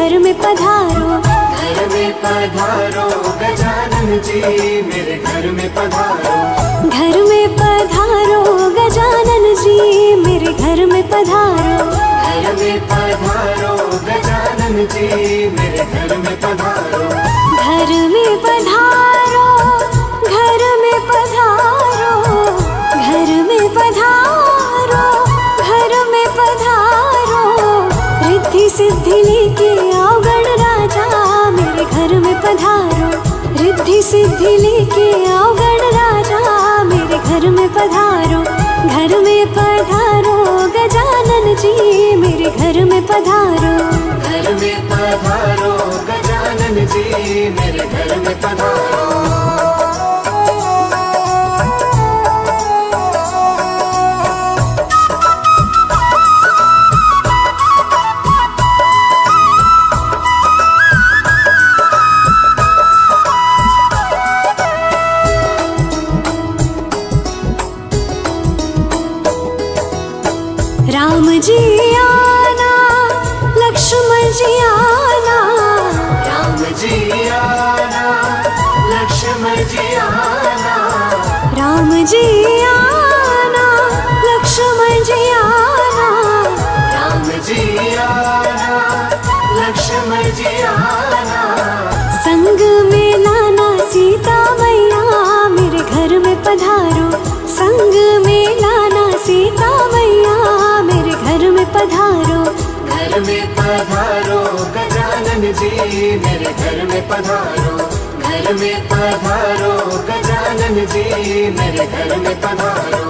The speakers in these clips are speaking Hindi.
घर में पधारो। घर में पधारो गजानन जी मेरे घर में पधारो। घर में पधारो गजानन जी मेरे घर में पधारो। घर में पधारो गजानन जी मेरे घर में पधारो। घर में पधारो, घर में पधारो, घर में पधारो, घर में पधारो। रिद्धि सिद्धि लेके आओ गण राजा मेरे घर में पधारो। रिद्धि सिद्धि लेके आओ गण राजा मेरे घर में पधारो। घर में पधारो गजानन जी मेरे घर में पधारो। घर में पधारो गजानन जी मेरे घर में पधारो। राम जी आना, लक्ष्मण जी आना। राम जी आना, लक्ष्मण जी आना। राम जी आना, लक्ष्मण जी आना। राम जी आना, लक्ष्मण जी आना। संग में लाना सीता मैया मेरे घर में पधारो। संग में लाना सीता मैया मेरे घर में पधारो। घर में पधारो गजानन जी मेरे घर में पधारो। घर में पधारो गजानन जी मेरे घर में पधारो।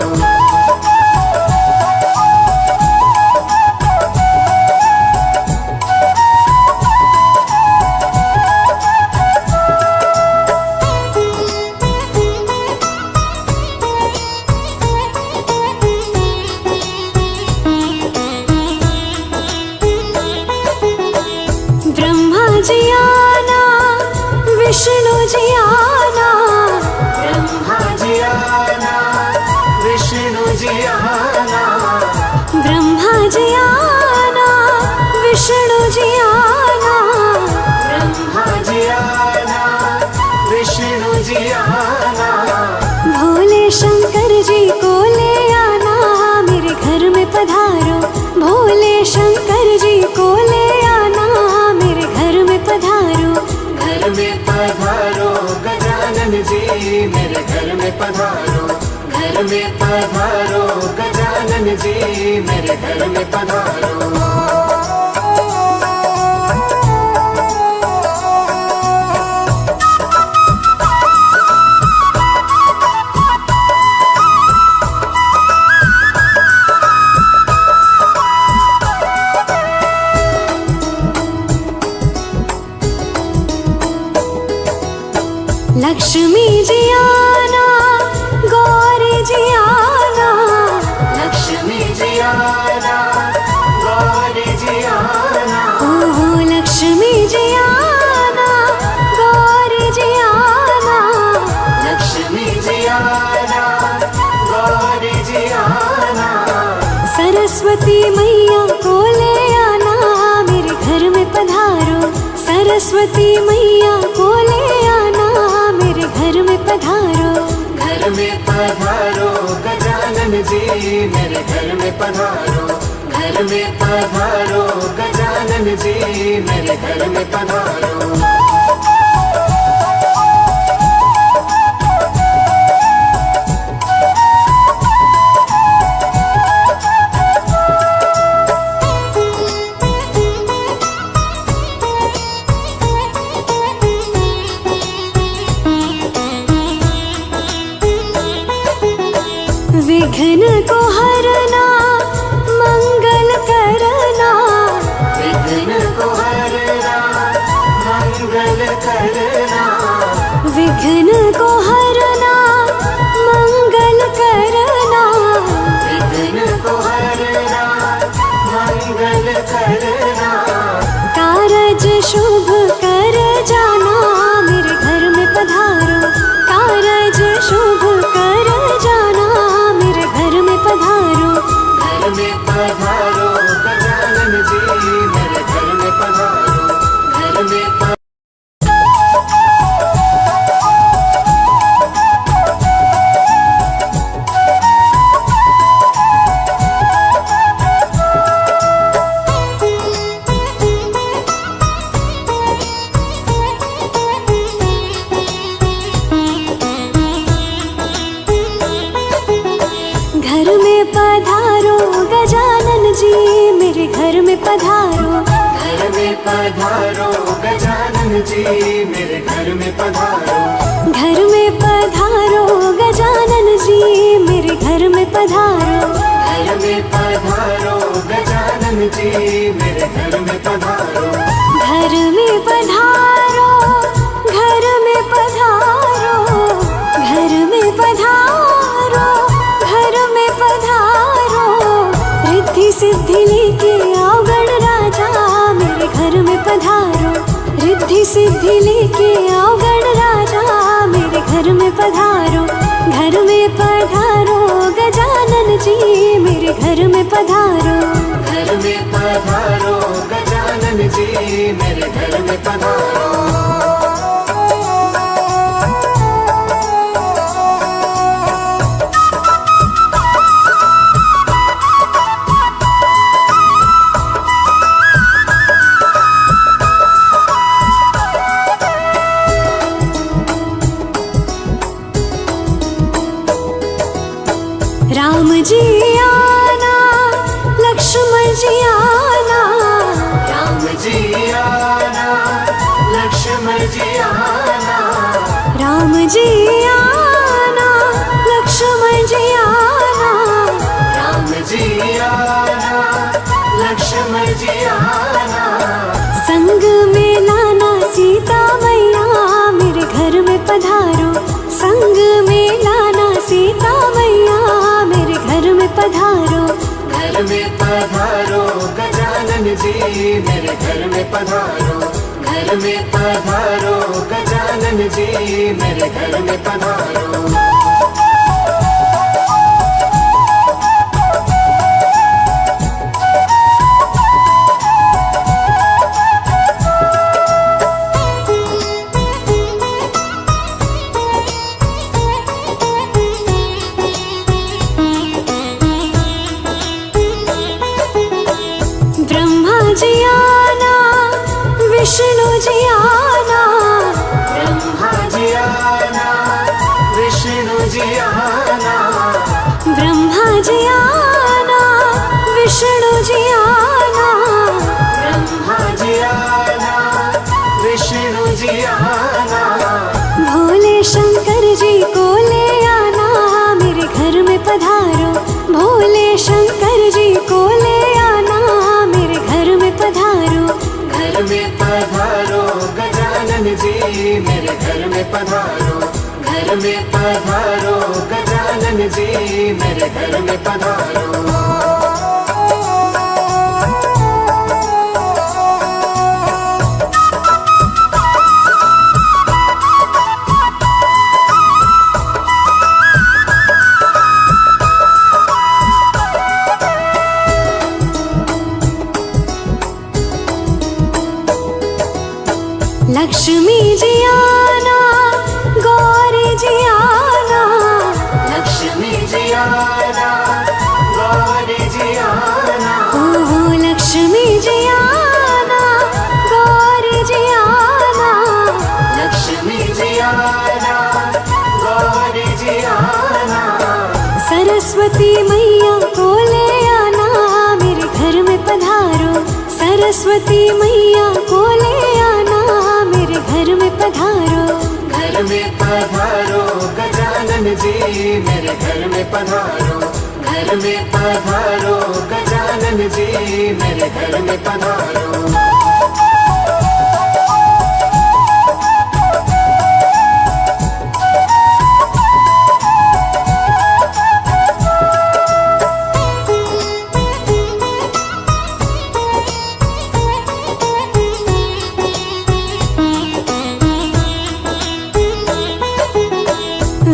जी आना, विष्णु जी आना। ब्रह्मा जी आना, विष्णु जी आना। ब्रह्मा जी आना, विष्णु जी आना। ब्रह्मा जी आना, विष्णु जी आना। भोले शंकर जी को ले आना मेरे घर में पधारो। भोले शंकर जी को ले आना मेरे घर में पधारो। घर में पधारो गजानन जी मेरे घर में पधारो। घर में पधारो गजानन जी मेरे घर में पधारो। लक्ष्मी जी आना, गौरी जी आना। लक्ष्मी जी आना, गौरी जी आना। ओहो लक्ष्मी जी आना, गौरी जी आना। लक्ष्मी जी आना, गौरी जी आना। सरस्वती मैया को ले आना मेरे घर में पधारो। सरस्वती मैया को ले आना मेरे घर में पधारो। घर में पधारो गजानन जी मेरे घर में पधारो। घर में पधारो गजानन जी मेरे घर में पधारो। विघ्न को हरना, मंगल करना। विघ्न को हरना, मंगल करना। विघ्न को हरना, मंगल करना। विघ्न को हरना, मंगल करना। कारज शुभ कर जाना मेरे घर में पधारो। कारज शुभ कर जाना मेरे घर में पधारो। में पधारो। घर में पधारो गजानन जी मेरे घर में पधारो। घर में पधारो गजानन जी मेरे घर में पधारो। घर में पधारो गजानन जी मेरे घर में पधारो। घर में पधारो, घर में पधारो, घर में पधारो, घर में पधारो। रिद्धि सिद्धि लेके आओ गण राजा मेरे घर में पधारो। रिद्धि सिद्धि लेके आओ गण राजा मेरे घर में पधारो। घर में पधारो गजानन जी मेरे घर में पधारो। घर में पधारो गजानन जी मेरे घर में पधारो। राम जी आना, लक्ष्मण जी आना। राम जी आना, लक्ष्मण जी आना। राम जी आना, लक्ष्मण जी आना। राम जी आना, लक्ष्मण जी आना। संग में लाना सीता मैया मेरे घर में पधारो। संग में लाना सीता मैया मेरे घर में पधारो। घर में पधारो गजानन जी मेरे घर में पधारो। घर में पधारो गजानन जी मेरे घर में पधारो। ब्रह्मा जी आना, विष्णु जी आना। ब्रह्मा जी आना, विष्णु जी आना। ब्रह्मा जी आना, विष्णु जी आना। ब्रह्मा जी आना, विष्णु जी आना। भोले शंकर जी को ले आना मेरे घर में पधारो। भोले शंकर जी को ले आना मेरे घर में पधारो। घर में पधारो गजानन जी मेरे घर में पधारो। घर में पधारो गजानन जी मेरे घर में पधारो। लक्ष्मी जी आना, गौरी जी आना। लक्ष्मी जी आना, गौरी जी आना। ओहो लक्ष्मी जी आना, गौरी जी आना। लक्ष्मी जी आना, गौरी जी आना। सरस्वती मैया को ले आना मेरे घर में पधारो। सरस्वती मैया को ले आना मेरे घर में पधारो। घर में पधारो गजानन जी मेरे घर में पधारो। घर में पधारो गजानन जी मेरे घर में पधारो।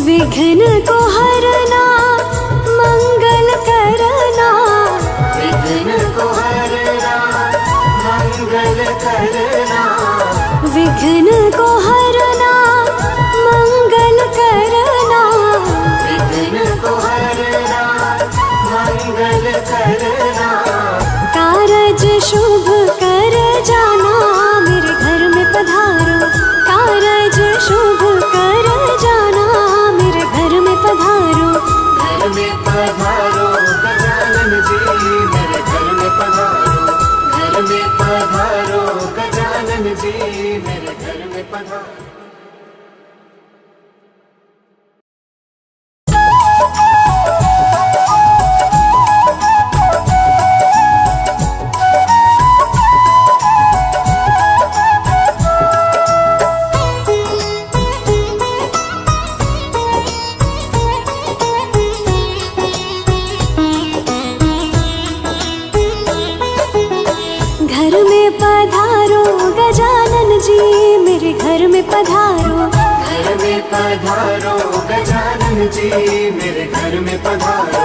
विघ्न को हरना, मंगल करना। विघ्न को हरना, मंगल करना। विघ्न को हरना, मंगल करना। विघ्न को हरना, मंगल करना। कारज शुभ कर जाना मेरे घर में पधारो। कारज शुभ कर जाना मेरे घर में पधारो। घर में पधारो पधारो। घर में पधारो गजानन जी, मेरे घर में पधारो। घर में पधारो गजानन जी, मेरे घर में पधारो।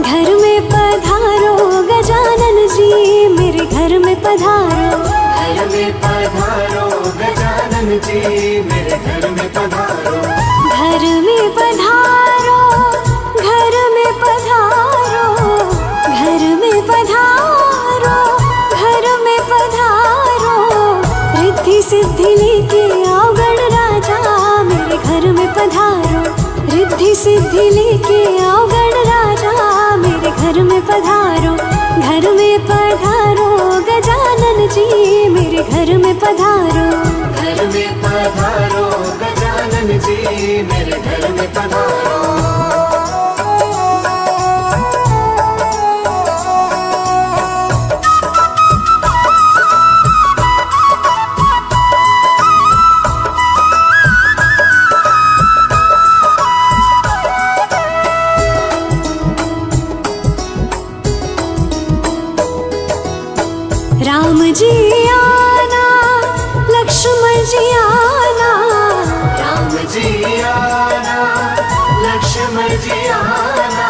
घर में पधारो गजानन जी, मेरे घर में पधारो। घर में पधारो गजानन जी, मेरे घर में पधारो। घर में पधारो, घर में पधारो, घर में पधारो, घर में पधारो। रिद्धि सिद्धि लेके आओ गण राजा, मेरे घर में पधारो। रिद्धि सिद्धि लेके आओ गण राजा, मेरे घर में पधारो। घर में पधारो गजानन जी, मेरे घर में पधारो। घर में पधारो गजानन जी, मेरे घर में पधारो। राम जी आना, लक्ष्मण जी आना। राम जी आना, लक्ष्मण जी आना।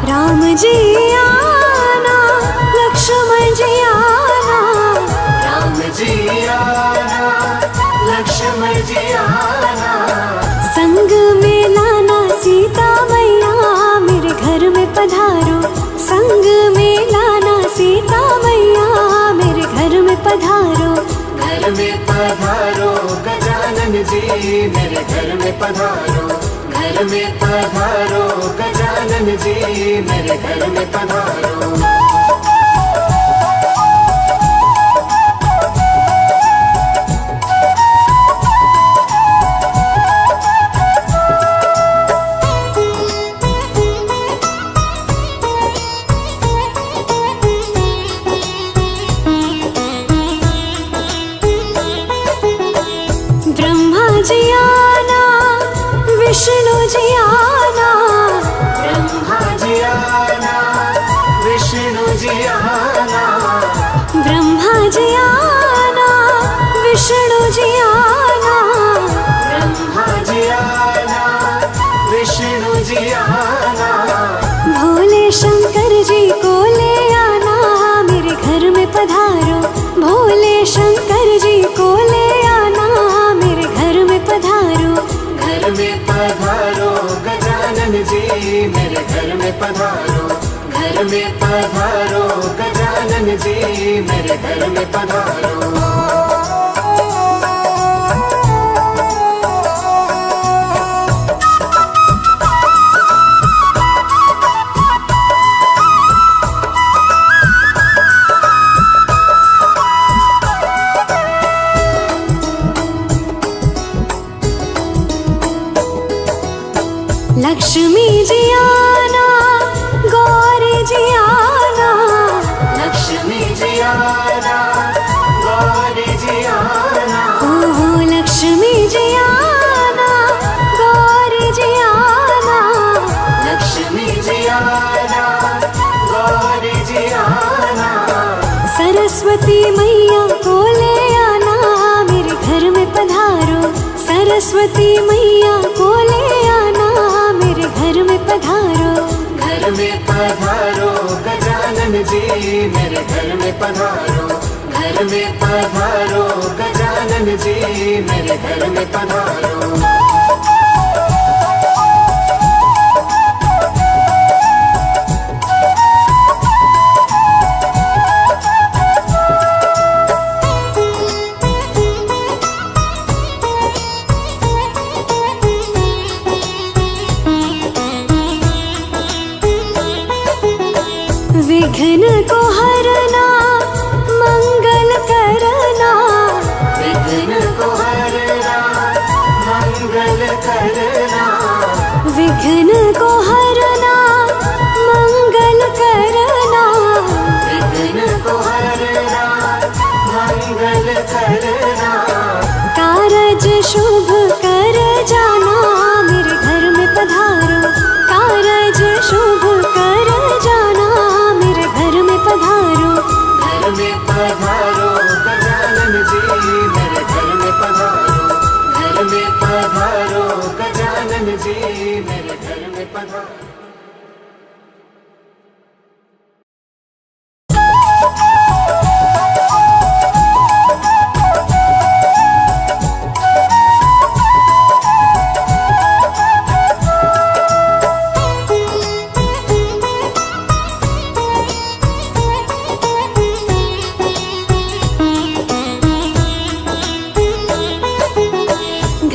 राम जी आना, लक्ष्मण जी आना। राम जी आना, लक्ष्मण जी आना। संग में लाना सीता मैया, मेरे घर में पधारो। संग में लाना सीता मैया, मेरे घर में पधारो। घर में पधारो गजानन जी, मेरे घर में पधारो। घर में पधारो गजानन जी, मेरे घर में पधारो। ब्रह्मा जी आना, विष्णु जी आना। ब्रह्मा जी आना, विष्णु जी आना। ब्रह्मा जी आना, विष्णु जी आना। ब्रह्मा जी आना, विष्णु जी आना। भोले शंकर जी को ले आना, मेरे घर में पधारो। भोले शंकर जी को ले आना, मेरे घर में पधारो। घर में पधारो गजानन जी, मेरे घर में पधारो। घर में पधारो गजानन जी, मेरे घर में पधारो। लक्ष्मी जी आना, गौरी जी आना। लक्ष्मी जी आना, गौरी जी आना। ओहो लक्ष्मी जी आना, गौरी जी आना। लक्ष्मी जी आना, गौरी जी आना। सरस्वती मैया को ले आना, मेरे घर में पधारो। सरस्वती मैया को ले आना, मेरे घर में पधारो। घर में पधारो गजानन जी, मेरे घर में पधारो। घर में पधारो गजानन जी, मेरे घर में पधारो। विघ्न को हरना, मंगल करना। विघ्न को हरना, विघ्न को हरना मंगल करना, विघ्न को हरना मंगल करना, कारज शुभ कर जाना मेरे घर में पधारो, कारज शुभ कर जाना मेरे घर में पधारो। घर में पधारो गजानन जी मेरे घर में पधारो, घर में पधारो गजानन जी मेरे घर में पधारो।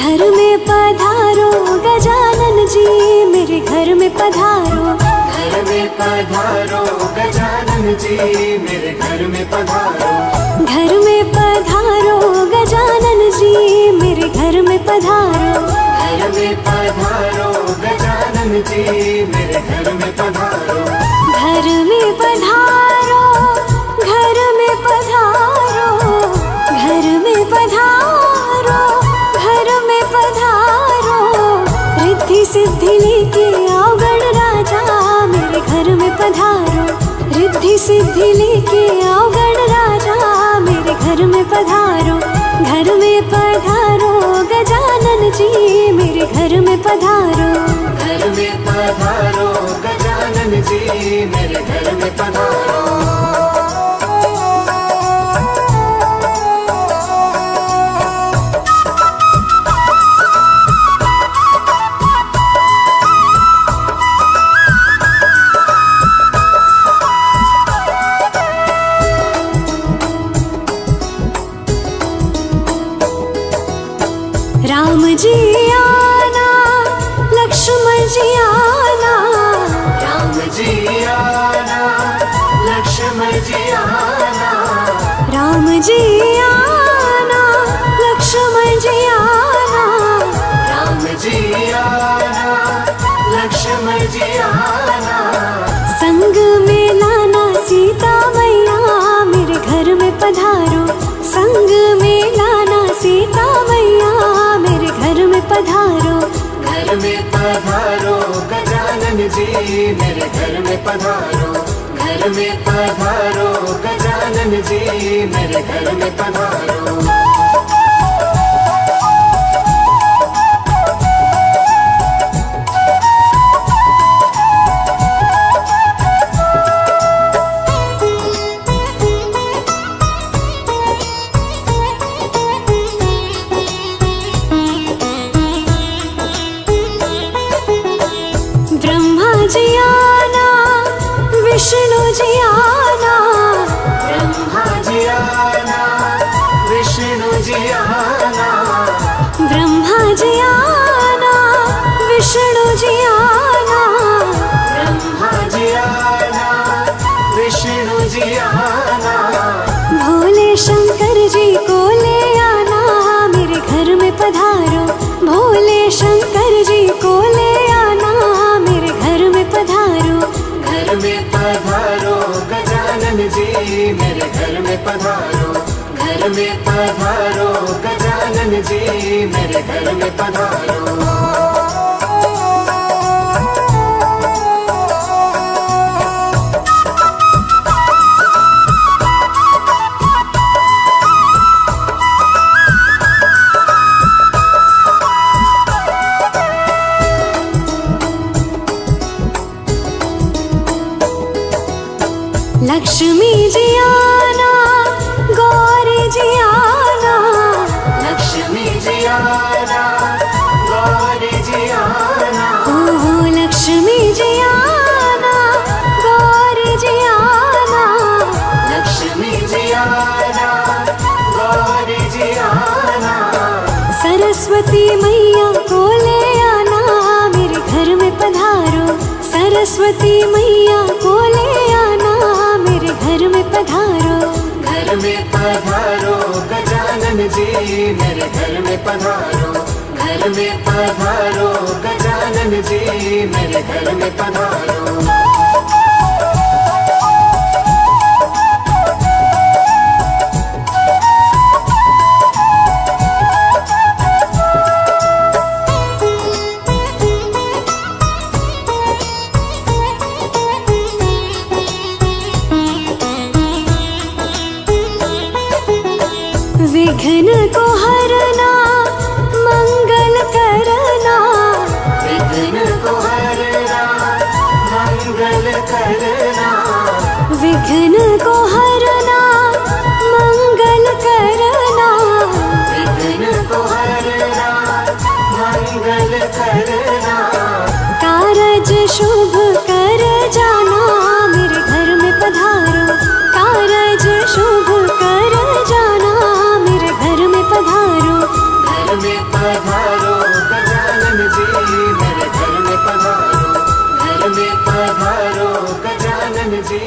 घर में पधारो गजानन जी मेरे घर में पधारो, घर में पधारो गजानन जी मेरे घर में पधारो, घर में पधारो गजानन जी मेरे घर में पधारो, घर में पधारो गजानन जी मेरे घर में पधारो, घर में पधारो, घर में पधारो, घर में पधारो, घर में पधारो, रिद्धि सिद्धि लेके आओ गण राजा मेरे घर में पधारो, रिद्धि सिद्धि लेके आओ गण राजा मेरे घर में पधारो, घर में पधारो गजानन जी मेरे घर में पधारो, घर में पधारो गजानन जी मेरे घर में पधारो। राम जी आना लक्ष्मण जी आना, राम जी आना लक्ष्मण जी आना, राम जी आना लक्ष्मण जी आना, राम जी आना लक्ष्मण जी आना, संग में लाना सीता मैया मेरे घर में पधारो, संग में लाना सीता मैया मेरे घर में पधारो, घर में पधारो गजानन जी मेरे घर में पधारो, घर में पधारो गजानन जी मेरे घर में पधारो। ब्रह्मा जी आना विष्णु जी आना, ब्रह्मा जी आना विष्णु जी आना, ब्रह्मा जी आना विष्णु जी आना, ब्रह्मा जी आना विष्णु जी आना, भोले शंकर जी को ले आना मेरे घर में पधारो, भोले शंकर जी को ले आना मेरे घर में पधारो, घर में पधारो गजानन जी मेरे घर में पधारो, घर में पधारो गजानन जी मेरे घर में पधारो। लक्ष्मी जी आना गौरी जी आना, लक्ष्मी जी आना गौरी जी आना, ओहो लक्ष्मी जी आना गौरी जी आना, लक्ष्मी जी आना गौरी जी आना, सरस्वती मैया को ले आना मेरे घर में पधारो, सरस्वती मैया को ले आना मेरे घर में पधारो, घर में पधारो गजानन जी मेरे घर में पधारो, घर में पधारो गजानन गजानन जी मेरे घर में पधारो। विघ्न को हरना मंगल करना, विघ्न को हरना मंगल करना, विघ्न को हरना मंगल करना, विघ्न को हरना मंगल करना, कारज शुभ कर जाना मेरे घर में पधारो, कारज शुभ कर जाना मेरे घर में पधारो। घर में पधारो गजानन जी मेरे घर में पधारो, घर में पधारो गजानन जी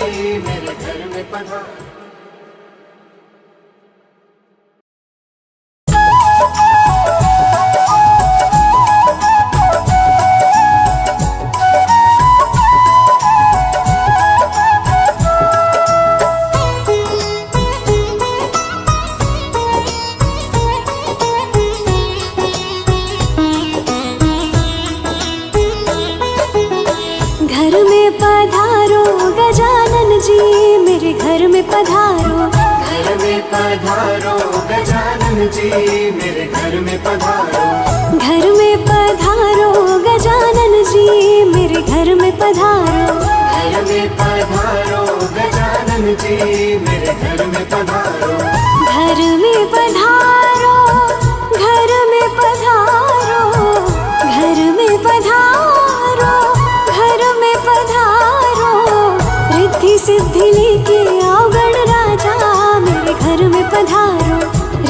मेरे घर में पधारो। घर में पधारो गजानन जी मेरे घर में पधारो, घर में पधारो गजानन जी मेरे घर में पधारो, घर में पधारो गजानन जी मेरे घर में पधारो, घर में पधारो गजानन जी मेरे घर में पधारो, घर में पधारो, घर में पधारो, घर में पधारो, घर में पधारो, रिद्धि सिद्धि लेके आओ गण राजा मेरे घर में पधारो,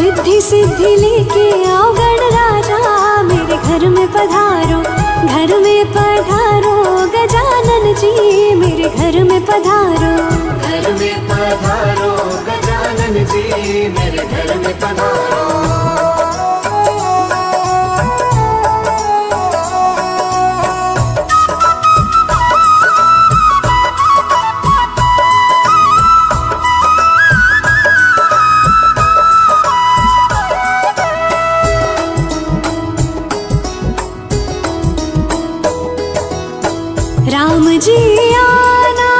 रिद्धि सिद्धि लेके आओ गण राजा मेरे घर में पधारो, घर में पधारो गजानन जी मेरे घर में पधारो, घर में पधारो गजानन जी मेरे घर में पधारो। राम जी आना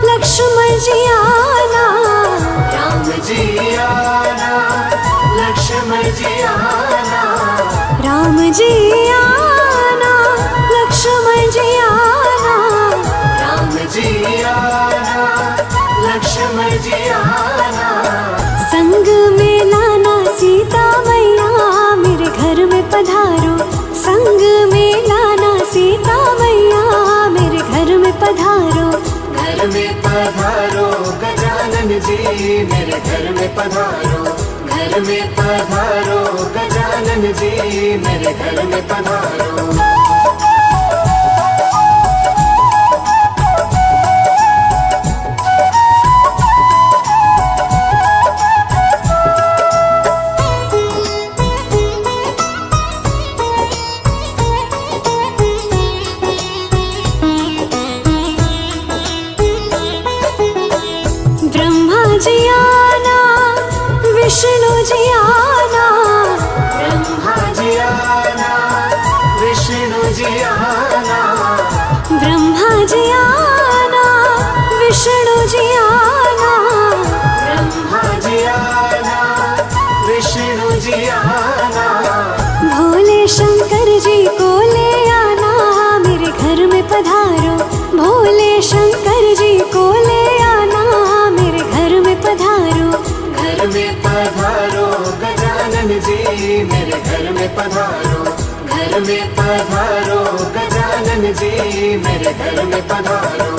लक्ष्मण जी आना, राम जी आना लक्ष्मण जी आना, राम जी आना लक्ष्मण जी आना, राम जी आना लक्ष्मण जी आना, संग में लाना सीता मैया मेरे घर में पधारो, संग में लाना सीता मैया मेरे घर में पधारो, घर में पधारो गजानन जी मेरे घर में पधारो, घर में पधारो गजानन जी मेरे घर में पधारो। ब्रह्मा जी आना विष्णु जी आना, ब्रह्मा जी आना विष्णु जी आना, ब्रह्मा जी आना विष्णु जी आना, ब्रह्मा जी आना विष्णु जी आना, भोले शंकर जी को ले आना मेरे घर में पधारो, भोले शंकर जी को ले आना मेरे घर में पधारो, घर में पधारो गजानन जी मेरे घर में पधारो, घर में पधारो गजानन जी मेरे घर में पधारो।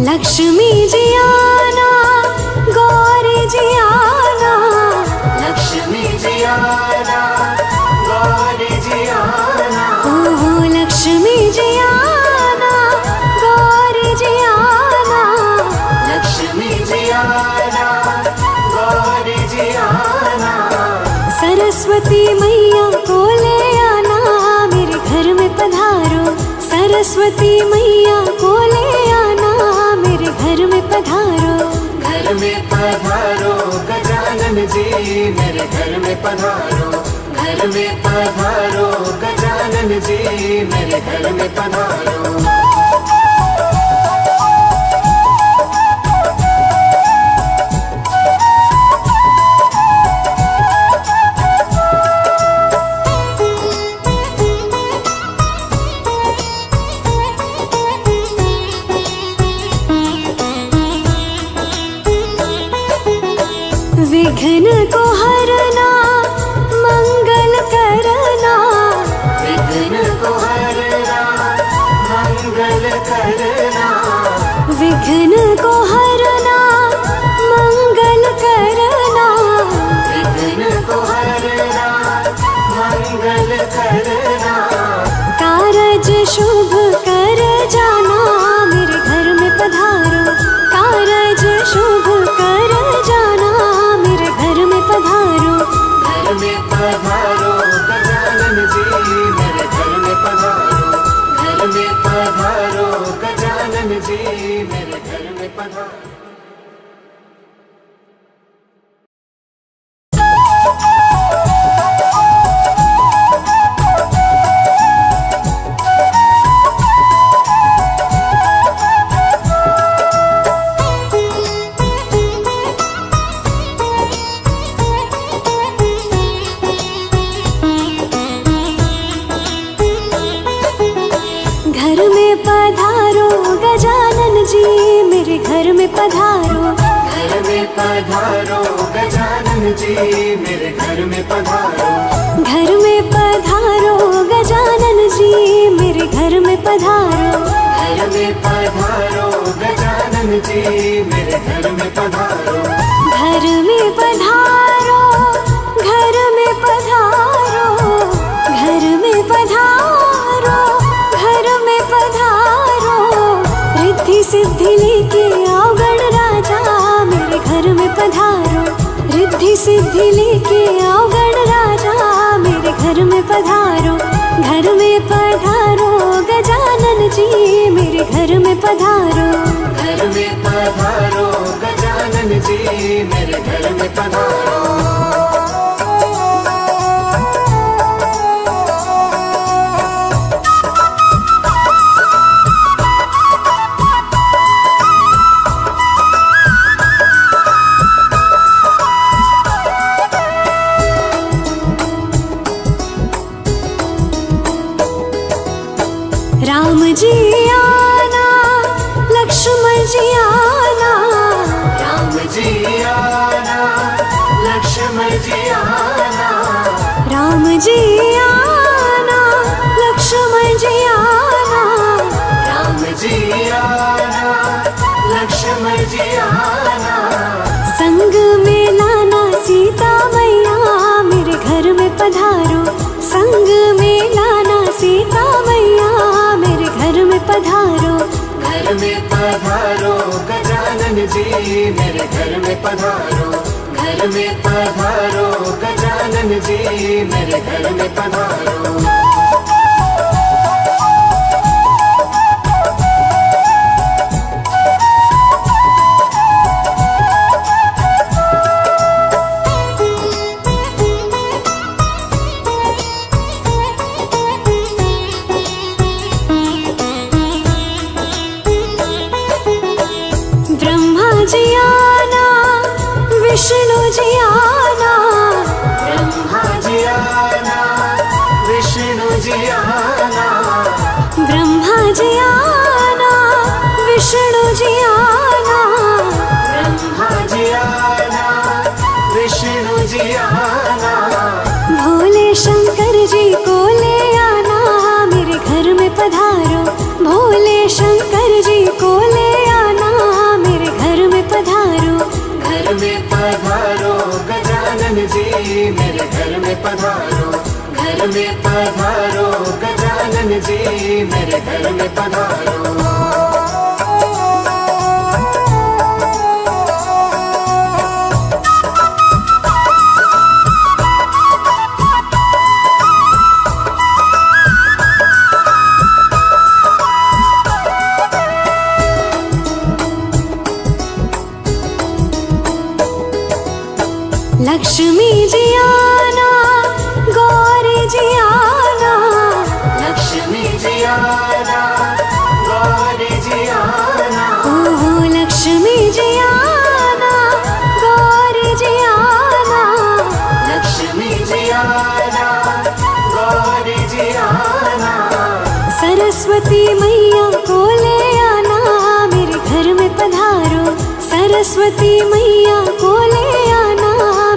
लक्ष्मी जी आना गौरी जी आना, सरस्वती मैया को ले आना मेरे घर में पधारो, सरस्वती मैया को ले आना मेरे घर में पधारो। घर में पधारो गजानन जी मेरे घर में पधारो, घर में पधारो गजानन जी मेरे घर में पधारो। विघ्न को हरना मंगल करना, विघ्न को हरना मंगल करना, विघ्न को हरना मंगल करना, विघ्न को हरना मंगल करना। कारज शुभ कर जाना मेरे घर में पधारो, कारज शुभ कर जाना मेरे घर में पधारो। घर में पधारो गजानन जी मेरे घर में पधारो, घर में पधारो गजानन जी मेरे घर में पधारो। घर में पधारो गजानन जी मेरे घर में पधारो, घर में पधारो गजानन जी मेरे घर में पधारो, घर में पधारो गजानन जी मेरे घर में पधारो। घर में पधारो गजानन जी मेरे घर में पधारो। घर में पधारो, घर में पधारो, घर में पधारो, घर में पधारो। रिद्धि सिद्धि लेके आओ गण राजा मेरे घर में पधारो, रिद्धि सिद्धि लेके आओ गण राजा मेरे घर में पधारो। घर में पधारो गजानन जी मेरे घर में पधारो, घर में पधारो गजानन जी मेरे घर में पधारो। राम जी आना लक्ष्मण जी आना, राम जी आना लक्ष्मण जी आना, राम जी आना लक्ष्मण जी आना, राम जी आना लक्ष्मण जी आना। संग में लाना सीता मैया मेरे घर में पधारो, संग में लाना सीता मैया मेरे घर में पधारो। घर में पधारो गजानन जी मेरे घर में पधारो, घर में पधारो गजानन जी मेरे घर में पधारो। ब्रह्मा जी आना विष्णु जी आना, ब्रह्मा जी आना विष्णु जी आना, ब्रह्मा जी आना विष्णु जी आना, ब्रह्मा जी आना विष्णु जी आना। भोले शंकर जी को ले आना मेरे घर में पधारो, भोले शंकर जी को ले आना मेरे घर में पधारो। घर में पधारो गजानन जी मेरे घर में पधारो, घर में पधारो गजानन जी मेरे घर में पधारो। लक्ष्मी जी आना, गौरी जी आना, लक्ष्मी जी आना, गौरी जी आना, ओहो लक्ष्मी जी आना, गौरी जी आना, लक्ष्मी जी आना, गौरी जी आना, सरस्वती मैया को ले आना, मेरे घर में पधारो, सरस्वती मैया को ले आना,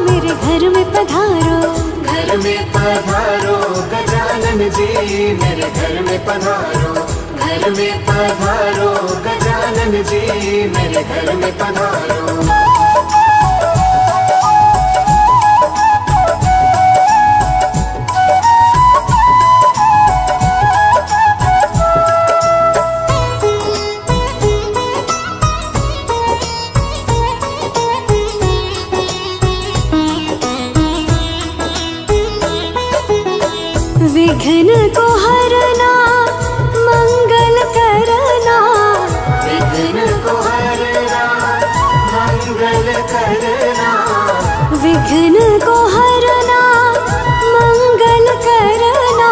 मेरे घर में पधारो, घर में पधारो गजानन जी, मेरे घर में पधारो, घर में पधारो गजानन जी, मेरे घर में पधारो। विघ्न को हरना, मंगल करना, विघ्न को हरना, मंगल करना, विघ्न को हरना, मंगल करना,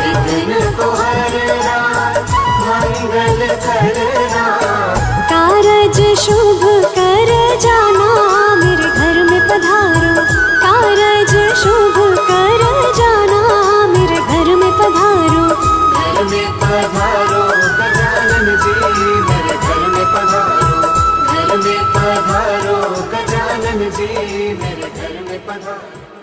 विघ्न को हरना, मंगल करना, कारज शुभ कर जाना, मेरे घर में पधारो, कारज शुभ कर जाना, मेरे घर में पधारो, घर में पधारो गजानन जी, मेरे घर में पधारो, घर में पधारो गजानन जी, मेरे घर में पधारो।